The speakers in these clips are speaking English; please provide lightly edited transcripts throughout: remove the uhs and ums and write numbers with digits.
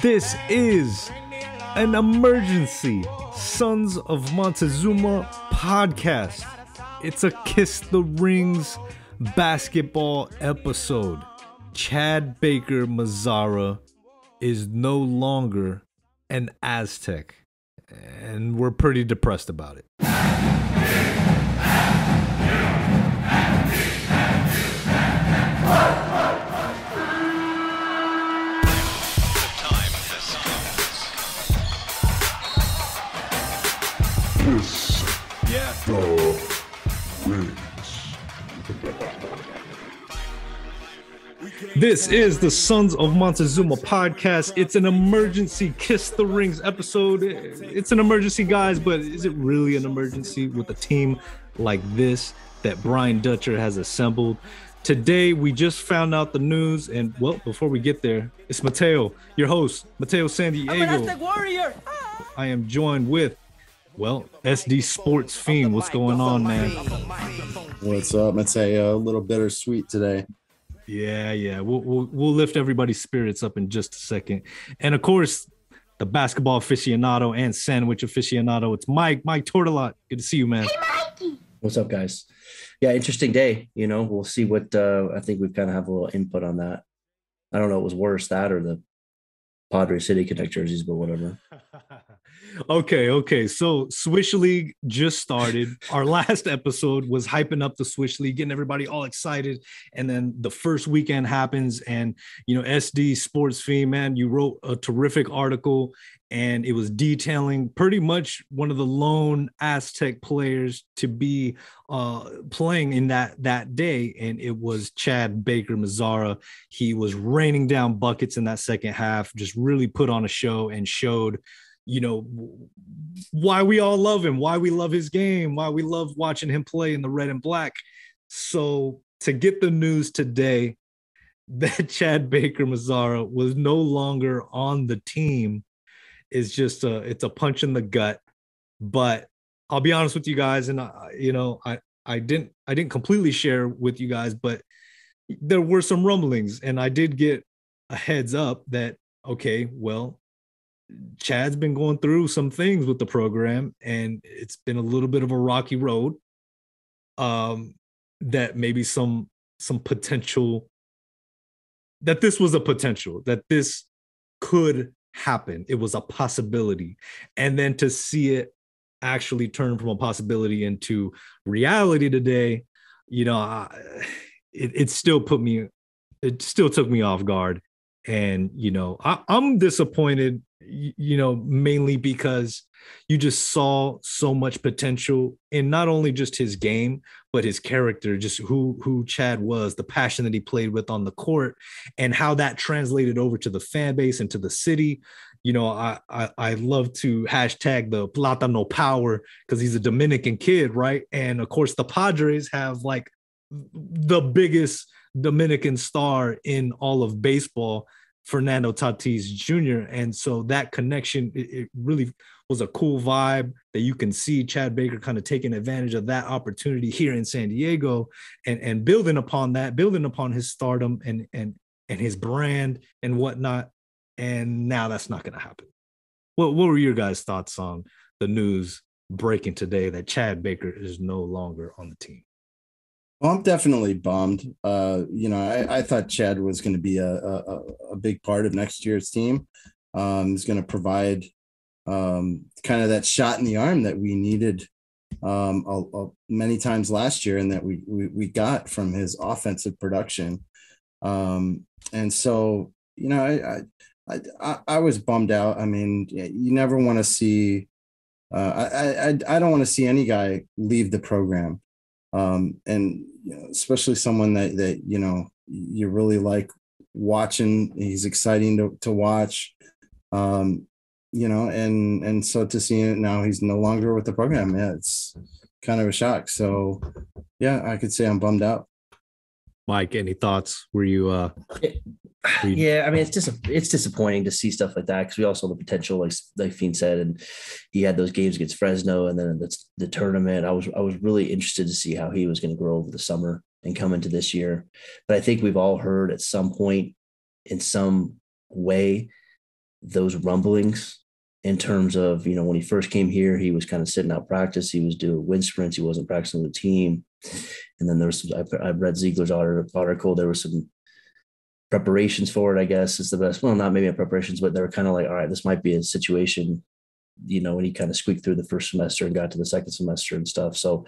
This is an emergency Sons of Montezuma podcast. It's a Kiss the Rings basketball episode. Chad Baker-Mazara is no longer an Aztec, and we're pretty depressed about it. This is the Sons of Montezuma podcast. It's an emergency Kiss the Rings episode. It's an emergency, guys, but is it really an emergency with a team like this that Brian Dutcher has assembled? Today, we just found out the news, and well, before we get there, it's Mateo, your host, Mateo San Diego. I'm an Aztec warrior. I am joined with, well, SD Sports Fiend. What's going on, man? What's up? It's a little bittersweet today. Yeah. We'll lift everybody's spirits up in just a second. And of course, the basketball aficionado and sandwich aficionado. It's Mike Tortolot. Good to see you, man. Hey, Mikey. What's up, guys? Yeah, interesting day. You know, we'll see what I think we kind of have a little input on that. I don't know. It was worse, that or the Padre City Connect jerseys, but whatever. Okay. So Swish League just started. Our last episode was hyping up the Swish League, getting everybody all excited. And then the first weekend happens, and SD Sports Fiend, man, you wrote a terrific article, and it was detailing pretty much one of the lone Aztec players to be playing in that day, and it was Chad Baker-Mazara. He was raining down buckets in that second half, just really put on a show and showed why we all love him, why we love his game, why we love watching him play in the red and black. So to get the news today that Chad Baker-Mazara was no longer on the team is just it's a punch in the gut. But I'll be honest with you guys, and I didn't completely share with you guys, but there were some rumblings, and I did get a heads up that, okay, well, Chad's been going through some things with the program, and it's been a little bit of a rocky road. That maybe some potential, that this was a potential, that this could happen. It was a possibility. And then to see it actually turn from a possibility into reality today, it still took me off guard. And, I'm disappointed, mainly because you just saw so much potential in not only just his game, but his character, just who Chad was, the passion that he played with on the court, and how that translated over to the fan base and to the city. I love to hashtag the Plátano power because he's a Dominican kid, right? And of course, the Padres have like the biggest Dominican star in all of baseball, Fernando Tatis Jr. And so that connection, it really was a cool vibe that you can see Chad Baker kind of taking advantage of that opportunity here in San Diego and building upon his stardom and his brand and whatnot. And now that's not going to happen. What were your guys' thoughts on the news breaking today that Chad Baker is no longer on the team? Well, I'm definitely bummed. I thought Chad was going to be a big part of next year's team. He's going to provide kind of that shot in the arm that we needed many times last year, and that we got from his offensive production. And so, I was bummed out. I mean, you never want to see. I don't want to see any guy leave the program. And especially someone that you really like watching. He's exciting to watch, and so to see it now, he's no longer with the program. Yeah, it's kind of a shock. So yeah, I could say I'm bummed out. Mike, any thoughts? Were you Yeah, I mean, it's disappointing to see stuff like that, because we all saw the potential, like Fiend said, and he had those games against Fresno, and then the tournament. I was really interested to see how he was going to grow over the summer and come into this year. But I think we've all heard at some point, in some way, those rumblings in terms of, when he first came here, he was kind of sitting out practice. He was doing wind sprints. He wasn't practicing with the team. And then there was I read Ziegler's article. There was some preparations for it, I guess is the best. Well, not maybe preparations, but they were kind of like, all right, this might be a situation, when he kind of squeaked through the first semester and got to the second semester and stuff. So,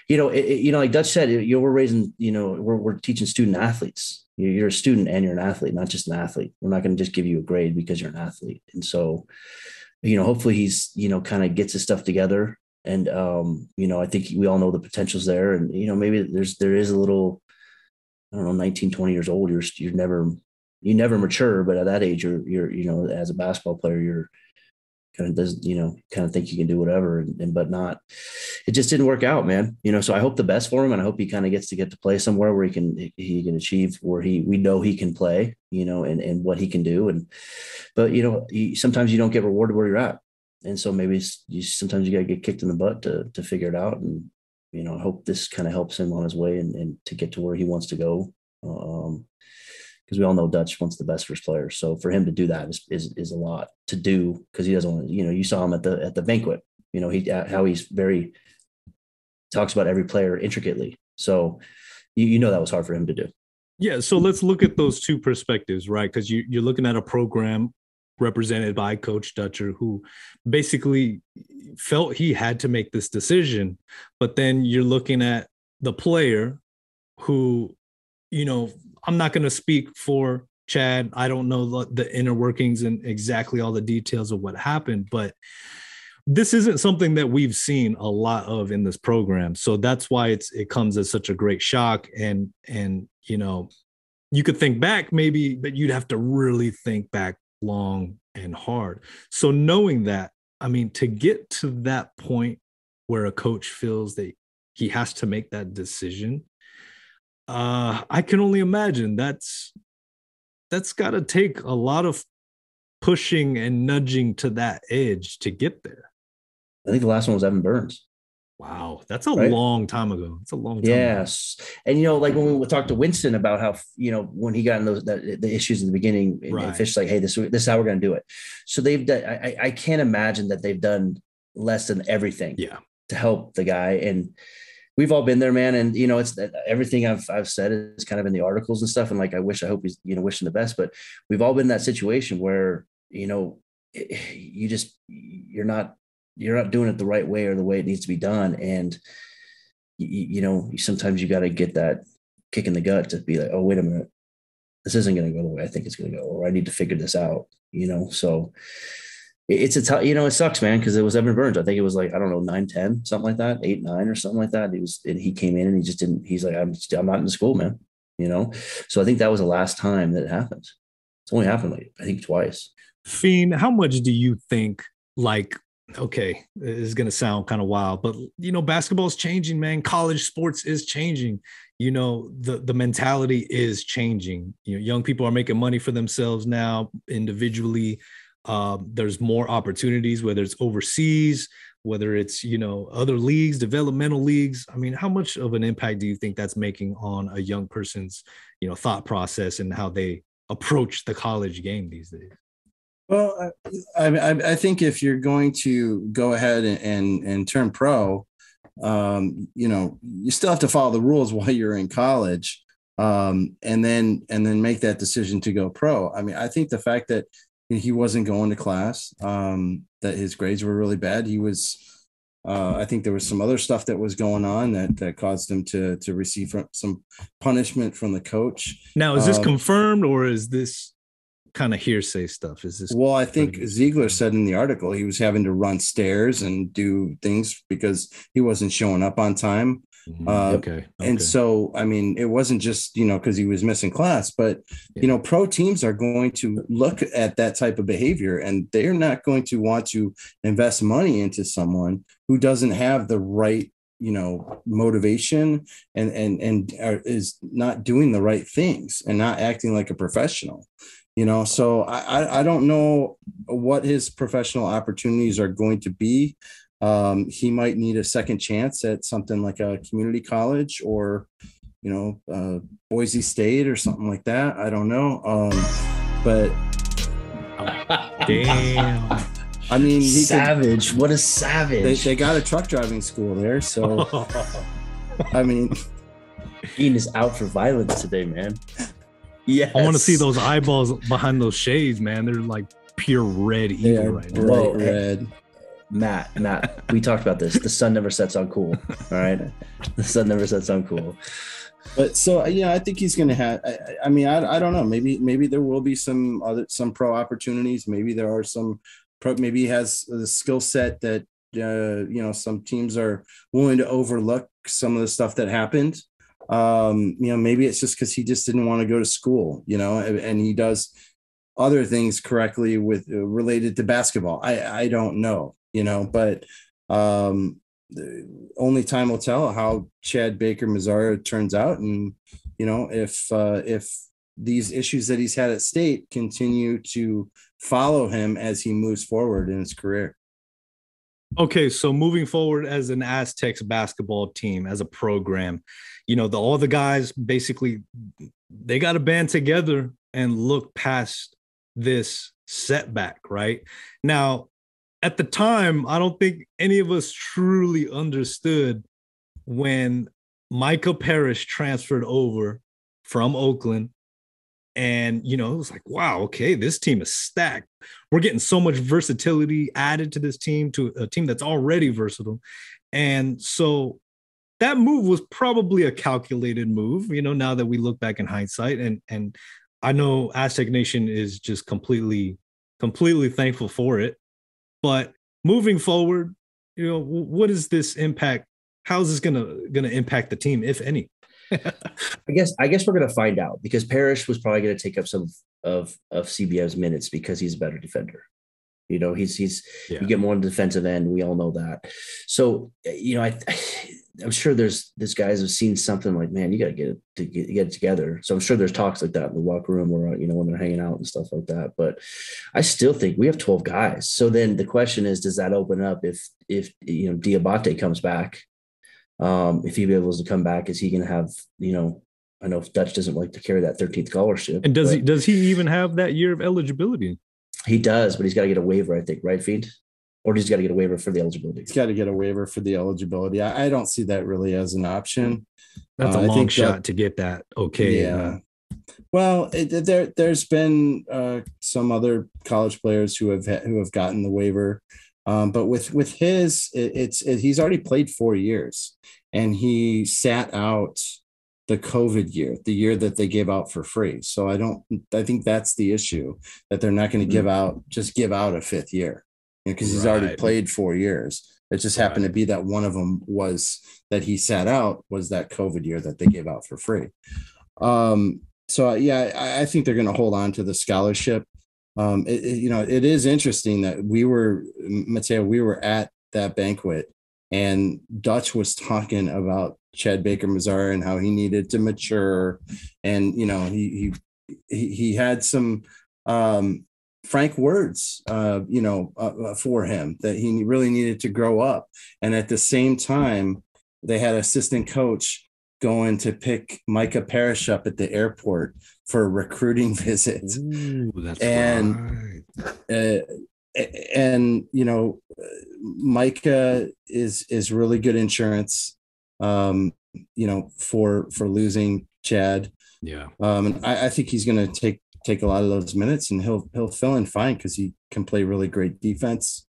like Dutch said, we're raising, we're teaching student athletes. You're a student and you're an athlete, not just an athlete. We're not going to just give you a grade because you're an athlete. And so, hopefully he's, kind of gets his stuff together. And, I think we all know the potential's there. And, maybe there is a little, I don't know, 19, 20 years old, you never mature, but at that age, you're as a basketball player, you're kind of think you can do whatever, but not, it just didn't work out, man. So I hope the best for him. And I hope he kind of gets to get to play somewhere where he can achieve where we know he can play, and what he can do. But sometimes you don't get rewarded where you're at. And so maybe sometimes you got to get kicked in the butt to figure it out. And, I hope this kind of helps him on his way and to get to where he wants to go. Because we all know Dutch wants the best for his players. So for him to do that is a lot to do, because he doesn't want to, you saw him at the banquet, how he's talks about every player intricately. So, that was hard for him to do. Yeah. So let's look at those two perspectives, right? Because you're looking at a program represented by Coach Dutcher, who basically felt he had to make this decision. But then you're looking at the player who, I'm not going to speak for Chad. I don't know the inner workings and exactly all the details of what happened, but this isn't something that we've seen a lot of in this program. So that's why it comes as such a great shock. And you could think back maybe, but you'd have to really think back long and hard. So knowing that, to get to that point where a coach feels that he has to make that decision, I can only imagine that's got to take a lot of pushing and nudging to that edge to get there. I think the last one was Evan Burns. Wow, that's a long time ago. It's a long time. Yes, and like when we talked to Winston about how when he got in the issues in the beginning, and Fish like, hey, this is how we're going to do it. So they've done. I can't imagine that they've done less than everything. To help the guy, and we've all been there, man. And it's everything I've said is kind of in the articles and stuff. And like, I hope he's wishing the best, but we've all been in that situation where you're not doing it the right way or the way it needs to be done. And, sometimes you got to get that kick in the gut to be like, oh, wait a minute, this isn't going to go the way I think it's going to go, or I need to figure this out, so it's it sucks, man. Cause it was Evan Burns. I think it was like, I don't know, 9-10, something like that, 8-9 or something like that. He came in and he just didn't, he's like, I'm not in the school, man. So I think that was the last time that it happened. It's only happened like, I think twice. Fiend, how much do you think, okay, this is going to sound kind of wild, but basketball is changing, man. College sports is changing. The mentality is changing. Young people are making money for themselves now individually. There's more opportunities, whether it's overseas, whether it's, other leagues, developmental leagues. How much of an impact do you think that's making on a young person's, thought process and how they approach the college game these days? Well, I think if you're going to go ahead and turn pro, you still have to follow the rules while you're in college, and then make that decision to go pro. I think the fact that he wasn't going to class, that his grades were really bad. He was, I think there was some other stuff that was going on that caused him to receive some punishment from the coach. Now, is this confirmed or is this kind of hearsay stuff? Is this? Well, I think Ziegler said in the article he was having to run stairs and do things because he wasn't showing up on time. Okay. And so, it wasn't just, because he was missing class, but, pro teams are going to look at that type of behavior, and they're not going to want to invest money into someone who doesn't have the right, motivation and is not doing the right things and not acting like a professional. So I don't know what his professional opportunities are going to be. He might need a second chance at something like a community college or, Boise State or something like that. I don't know. But Damn. I mean, savage. What a savage. They got a truck driving school there, so I mean, Ian is out for violence today, man. Yeah, I want to see those eyeballs behind those shades, man. They're like pure red evil right now. Bright red. Matt, we talked about this. The sun never sets on cool. All right, the sun never sets on cool. But so yeah, I think he's going to have. I mean, I don't know. Maybe there will be some pro opportunities. Maybe there are some pro. Maybe he has the skill set that some teams are willing to overlook some of the stuff that happened. Maybe it's just because he just didn't want to go to school. And he does other things correctly with related to basketball. I don't know. But only time will tell how Chad Baker-Mazara turns out, and if these issues that he's had at State continue to follow him as he moves forward in his career. Okay, so moving forward as an Aztecs basketball team, as a program, all the guys basically they got to band together and look past this setback, right? Now, at the time, I don't think any of us truly understood when Micah Parrish transferred over from Oakland. And, it was like, wow, okay, this team is stacked. We're getting so much versatility added to this team, to a team that's already versatile. And so that move was probably a calculated move, now that we look back in hindsight. And I know Aztec Nation is just completely thankful for it. But moving forward, what is this impact? How is this gonna impact the team, if any? I guess we're gonna find out, because Parrish was probably gonna take up some of CBM's minutes because he's a better defender. He's you get more on the defensive end. We all know that. So I'm sure there's guys have seen something like, man, you got to get it together. So I'm sure there's talks like that in the locker room, or when they're hanging out and stuff like that. But I still think we have 12 guys. So then the question is, does that open up if Diabate comes back? If he be able to come back, is he going to have I know Dutch doesn't like to carry that 13th scholarship. And does he even have that year of eligibility? He does, but he's got to get a waiver, I think, right, Fiend? Or he's got to get a waiver for the eligibility. He's got to get a waiver for the eligibility. I don't see that really as an option. That's a long shot to get that. Okay. Yeah. Well, there's been some other college players who have gotten the waiver, but with his, he's already played 4 years, and he sat out the COVID year, the year that they gave out for free. So I think that's the issue, that they're not going to give out a fifth year, because he's already played 4 years. It just happened to be that one of them was that he sat out was that COVID year that they gave out for free. So I think they're going to hold on to the scholarship. It is interesting that Mateo, we were at that banquet, and Dutch was talking about Chad Baker-Mazara and how he needed to mature, and he had some frank words for him, that he really needed to grow up. And at the same time, they had assistant coach going to pick Micah Parrish up at the airport for a recruiting visit. Ooh, that's right. Micah is really good insurance, for losing Chad. Yeah. And I think he's going to take a lot of those minutes, and he'll fill in fine, because he can play really great defense.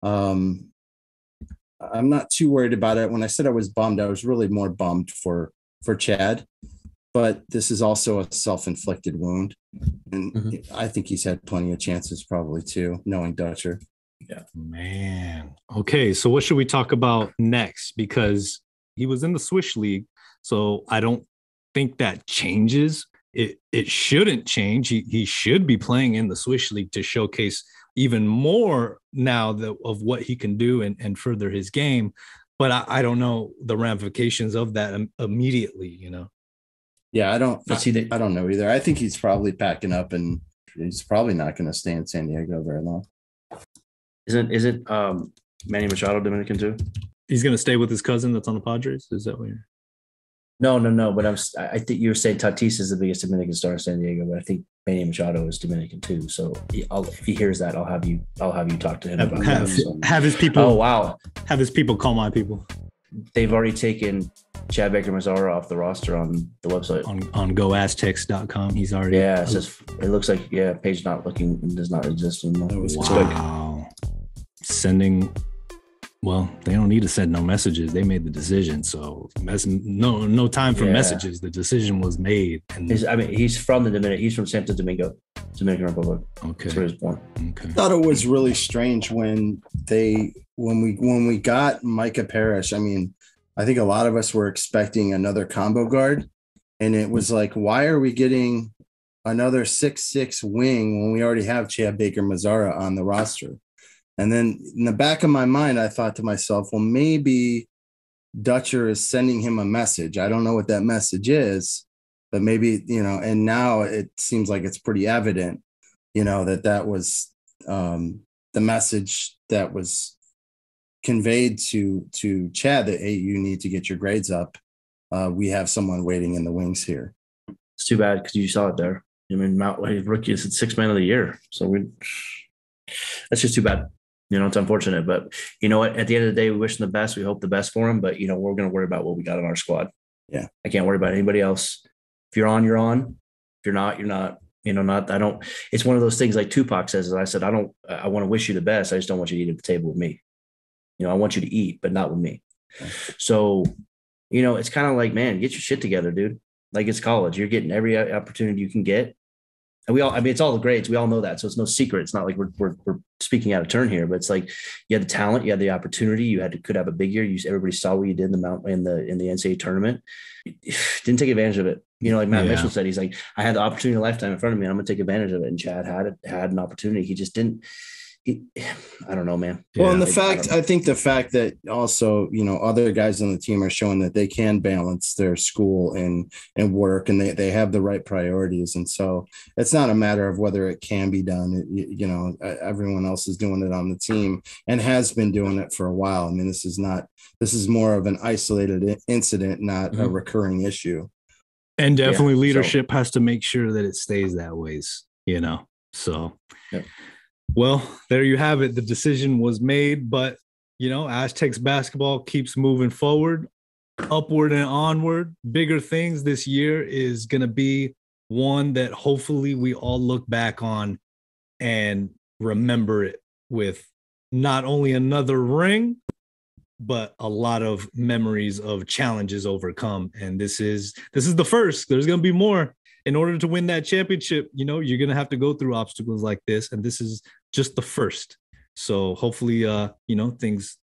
I'm not too worried about it. When I said I was bummed, I was really more bummed for Chad, but this is also a self-inflicted wound. And I think he's had plenty of chances probably too, knowing Dutcher. Yeah, man. Okay. So what should we talk about next? Because he was in the Swish League, so I don't think that changes. It shouldn't change. He should be playing in the Swish League to showcase even more now of what he can do and further his game. But I don't know the ramifications of that immediately, Yeah, I don't know either. I think he's probably packing up, and he's probably not going to stay in San Diego very long. Isn't Manny Machado Dominican too? He's going to stay with his cousin that's on the Padres? Is that what you're... No. But I think you were saying Tatis is the biggest Dominican star in San Diego, but I think Manny Machado is Dominican too. So if he hears that, I'll have you talk to him about that. Have his people. Oh wow. Have his people call my people. They've already taken Chad Baker-Mazara off the roster on the website on goaztecs.com. He's already. Yeah, it looks like page not looking and does not exist anymore. Wow. Sending. Well, they don't need to send no messages. They made the decision, so no time for messages. The decision was made. And he's from the Dominican. He's from Santo Domingo, Dominican Republic. Okay, that's where he was born. Okay. I thought it was really strange when we got Micah Parrish. I mean, I think a lot of us were expecting another combo guard, and it was like, why are we getting another 6'6" wing when we already have Chad Baker-Mazara on the roster? And then in the back of my mind, I thought to myself, well, maybe Dutcher is sending him a message. I don't know what that message is, but maybe, and now it seems like it's pretty evident, that was the message that was conveyed to Chad that, hey, you need to get your grades up. We have someone waiting in the wings here. It's too bad because you saw it there. I mean, rookie is 6th man of the year. So that's just too bad. It's unfortunate, but you know what? At the end of the day, we wish him the best. We hope the best for him, but we're going to worry about what we got in our squad. Yeah. I can't worry about anybody else. If you're on, you're on. If you're not, you're not. It's one of those things like Tupac says, I said, I want to wish you the best. I just don't want you to eat at the table with me. I want you to eat, but not with me. Okay. So, it's kind of like, man, get your shit together, dude. Like it's college. You're getting every opportunity you can get. And it's all the grades. We all know that. So it's no secret. It's not like we're speaking out of turn here, but it's like you had the talent, you had the opportunity, could have a big year. Everybody saw what you did in the NCAA tournament. Didn't take advantage of it. Like Matt Mitchell said, he's like, I had the opportunity of a lifetime in front of me, and I'm going to take advantage of it. And Chad had an opportunity. He just didn't. I don't know, man. Well, and I think the fact that also, other guys on the team are showing that they can balance their school and work, and they have the right priorities. And so it's not a matter of whether it can be done. Everyone else is doing it on the team and has been doing it for a while. I mean, this is more of an isolated incident, not a recurring issue. And definitely leadership has to make sure that it stays that way, so. Yeah. Well, there you have it. The decision was made, but, Aztecs basketball keeps moving forward, upward and onward. Bigger things this year is going to be one that hopefully we all look back on and remember it with not only another ring, but a lot of memories of challenges overcome. And this is the first. There's going to be more. In order to win that championship, you're going to have to go through obstacles like this. And this is just the first. So hopefully, things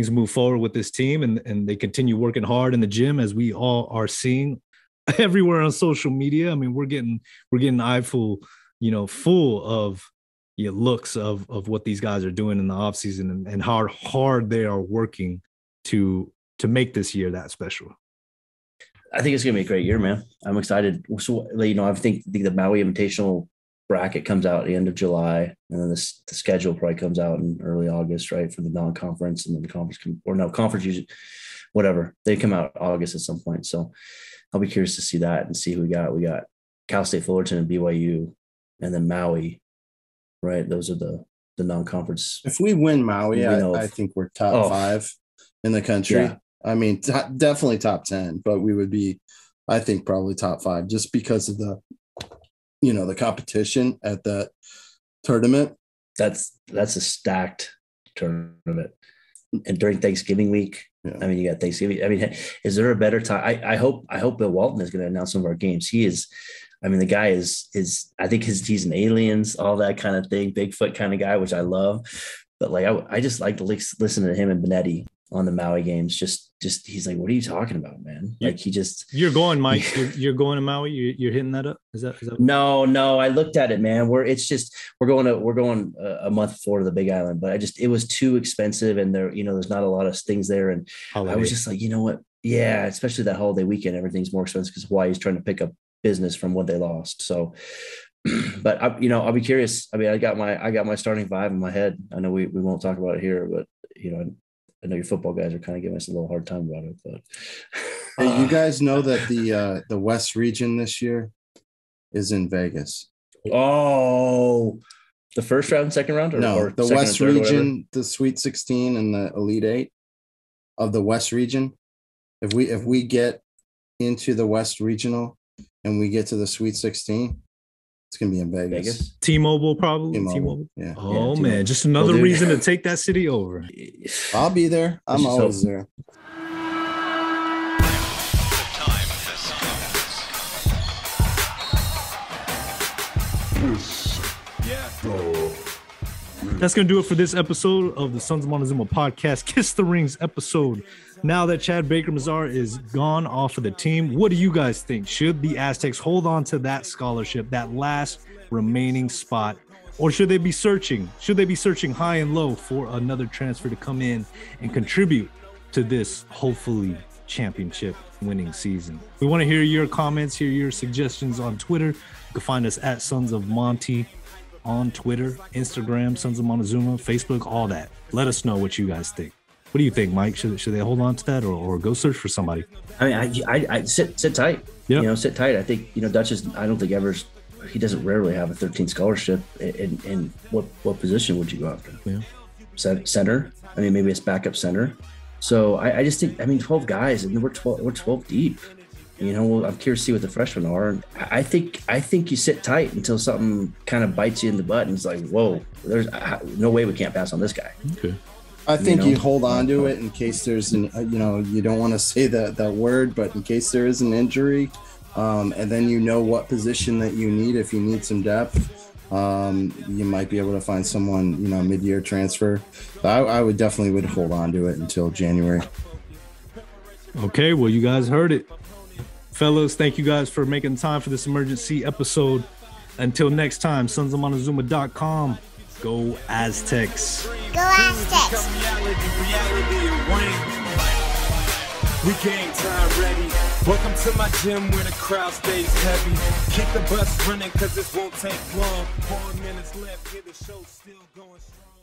move forward with this team and they continue working hard in the gym, as we all are seeing everywhere on social media. I mean, we're getting eyeful, full of looks of what these guys are doing in the off season and how hard they are working to make this year that special. I think it's going to be a great year, man. I'm excited. So, I think the Maui Invitational bracket comes out at the end of July, and then the schedule probably comes out in early August, right, for the non-conference, and then the conference conference usually, whatever, they come out August at some point. So I'll be curious to see that and see who we got. We got Cal State Fullerton and BYU, and then Maui, right? Those are the non-conference. If we win Maui, I think we're top 5 in the country. Yeah. I mean, definitely top 10, but we would be, I think, probably top 5 just because of the competition at that tournament. That's a stacked tournament. And during Thanksgiving week, I mean, you got Thanksgiving. I mean, is there a better time? I hope Bill Walton is going to announce some of our games. He is, I mean, the guy is I think he's an Aliens, all that kind of thing, Bigfoot kind of guy, which I love. But like, I just like to listen to him and Benetti on the Maui games. Just he's like, what are you talking about, man? Like you're going, Mike. You're going to Maui. You're hitting that up. Is that? No. I looked at it, man. We're going a month before to the Big Island, but it was too expensive, and there, there's not a lot of things there, and I was just like, you know what? Yeah, especially that holiday weekend, everything's more expensive because Hawaii's trying to pick up business from what they lost. So, but I'll be curious. I mean, I got my starting 5 in my head. I know we won't talk about it here, but I know your football guys are kind of giving us a little hard time about it, but Hey, you guys know that the West region this year is in Vegas. Oh, the first round, second round? Or the West region, the Sweet 16 and the Elite 8 of the West region. If we get into the West regional and we get to the Sweet 16, it's gonna be in Vegas. T-Mobile, probably. T-Mobile. Yeah. Oh yeah, man, just another reason to take that city over. I'll be there. I'm always there. That's going to do it for this episode of the Sons of Montezuma Podcast, Kiss the Rings episode. Now that Chad Baker-Mazara is gone off of the team, what do you guys think? Should the Aztecs hold on to that scholarship, that last remaining spot, or should they be searching? Should they be searching high and low for another transfer to come in and contribute to this, hopefully, championship winning season? We want to hear your comments, hear your suggestions on Twitter. You can find us at Sons of Monty on Twitter, Instagram, Sons of Montezuma, Facebook, all that. Let us know what you guys think. What do you think, Mike? Should they hold on to that or go search for somebody? I mean, I sit tight. Yep. Sit tight. I think, Dutch is, I don't think he doesn't rarely have a 13 scholarship. And what position would you go after? Yeah. Center. I mean, maybe it's backup center. So I just think, 12 guys, and we're 12 deep. I'm curious to see what the freshmen are. I think you sit tight until something kind of bites you in the butt, and it's like, whoa, there's no way we can't pass on this guy. Okay. I think you hold on to it in case there's you don't want to say that word, but in case there is an injury, and then what position that you need. If you need some depth, you might be able to find someone, mid-year transfer. I would definitely hold on to it until January. Okay, well, you guys heard it. Fellas, thank you guys for making time for this emergency episode. Until next time, sonsofmontezuma.com. Go Aztecs. Go Aztecs. We game time ready. Welcome to my gym where the crowd stays heavy. Keep the bus running cause this won't take long. 4 minutes left, here the show still going strong.